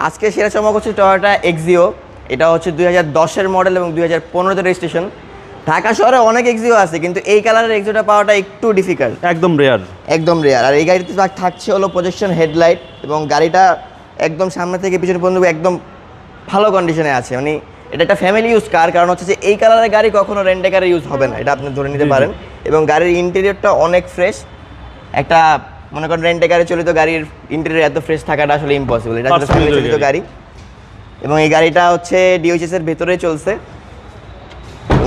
আজকে সেরা চমক হচ্ছে টয়োটা এক্সিও। এটা হচ্ছে 2010-এর মডেল এবং 2015-তে রেজিস্ট্রেশন। ঢাকা শহরে অনেক এক্সিও আছে, কিন্তু এই কালারের এক্সিওটা পাওয়াটা একটু ডিফিকাল্ট, একদম রেয়ার। একদম রেয়ার। আর এই গাড়িতে থাকছে হলো প্রজেকশন হেডলাইট, এবং গাড়িটা একদম সামনে থেকে পিছনে পর্যন্ত একদম ভালো কন্ডিশনে আছে। মানে এটা একটা ফ্যামিলি ইউজ কার, কারণ হচ্ছে যে এই কালারের গাড়ি কখনো রেন্টে কারে ইউজ হবে না, এটা আপনি ধরে নিতে পারেন। এবং গাড়ির ইন্টেরিয়রটা অনেক ফ্রেশ। একটা মনে করেন রেন্টে কারে চলিত গাড়ির ইন্টেরিয়র এত ফ্রেশ থাকাটা আসলে ইম্পসিবল, এটা আসলে ফ্যামিলি চলিত গাড়ি। এবং এই গাড়িটা হচ্ছে ডিওএইচএস এর ভেতরে চলছে।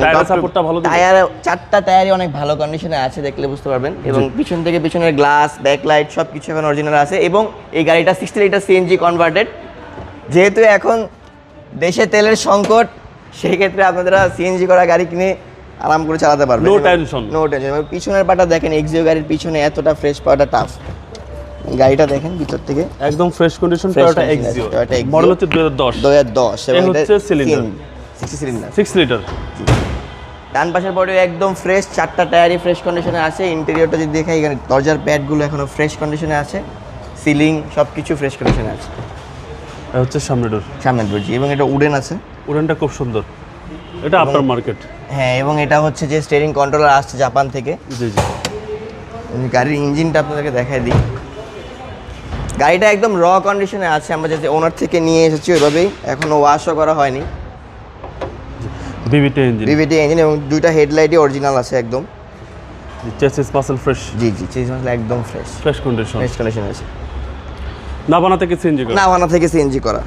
টায়ার সাপোর্টটা ভালো দিবে। টায়ার 4টা টায়ারই অনেক ভালো কন্ডিশনে আছে, দেখলে বুঝতে পারবেন। এবং পিছন থেকে পিছনের গ্লাস, ব্যাকলাইট সবকিছু এখন অরিজিনাল আছে। এবং এই গাড়িটা 60 লিটার সিএনজি কনভার্টেড। যেহেতু এখন দেশে তেলের সংকট, সেই ক্ষেত্রে আপনারা সিএনজি করা গাড়ি কিনে আরাম করে চালাতে পারবেন, নো টেনশন। No tension. পিছনের পাটা দেখেন, এক্সিও গাড়ির পিছনে এতটা ফ্রেশ পাওয়াটা টাফ। গাড়িটা দেখেন ভিতর থেকে একদম fresh condition. Toyota Axio model হচ্ছে 2010 এবং এটা হচ্ছে সিলিন্ডার 60 সিলিন্ডার 6 লিটার। ডান পাশের বডিও একদম ফ্রেশ, 4টা টায়ারই ফ্রেশ কন্ডিশনে আছে। ইন্টেরিয়রটা যদি দেখাই, এখানে দরজার প্যাডগুলো এখনো ফ্রেশ কন্ডিশনে আছে, সিলিং সবকিছু ফ্রেশ কন্ডিশনে আছে। এটা হচ্ছে সামনের ডোর, সামনের দরজি, এবং এটা উডেন আছে। উড়ানটা খুব সুন্দর, এটা আফটার মার্কেট। হ্যাঁ, এবং এটা হচ্ছে যে স্টিয়ারিং কন্ট্রোলার আসছে জাপান থেকে। জি জি। গাড়ির ইঞ্জিনটা আপনাদেরকে দেখাই দিই। গাড়িটা একদম র কন্ডিশনে আছে, আমরা যে ওনার থেকে নিয়ে এসেছি ওইভাবেই, এখনো ওয়াশও করা হয়নি। বিবিটি ইঞ্জিন, বিবিটি ইঞ্জিন, এবং দুইটা হেডলাইটই অরিজিনাল আছে একদম। চেসিস পাসেল ফ্রেশ। জি জি, চেজ মাসলা একদম fresh, fresh condition. Fresh condition আছে। নাভানা থেকে সিএনজি করা। নাভানা থেকে সিএনজি করা।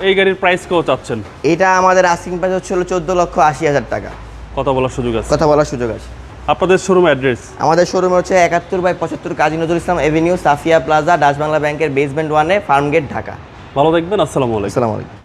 এই গাড়ির প্রাইস কত চাচ্ছেন? এটা আমাদের আস্কিং প্রাইস হচ্ছে 14,80,000 টাকা। কথা বলার সুযোগ আছে? কথা বলার সুযোগ আছে। আপনাদের শোরুম অ্যাড্রেস? আমাদের শোরুম হচ্ছে 71/75 Kazi Nazrul Islam avenue, Safia plaza, Dutch Bangla ব্যাংকের বেসমেন্ট 1-এ, ফার্মগেট, ঢাকা। ভালো দেখবেন। আসসালামু আলাইকুম। আসসালামু আলাইকুম।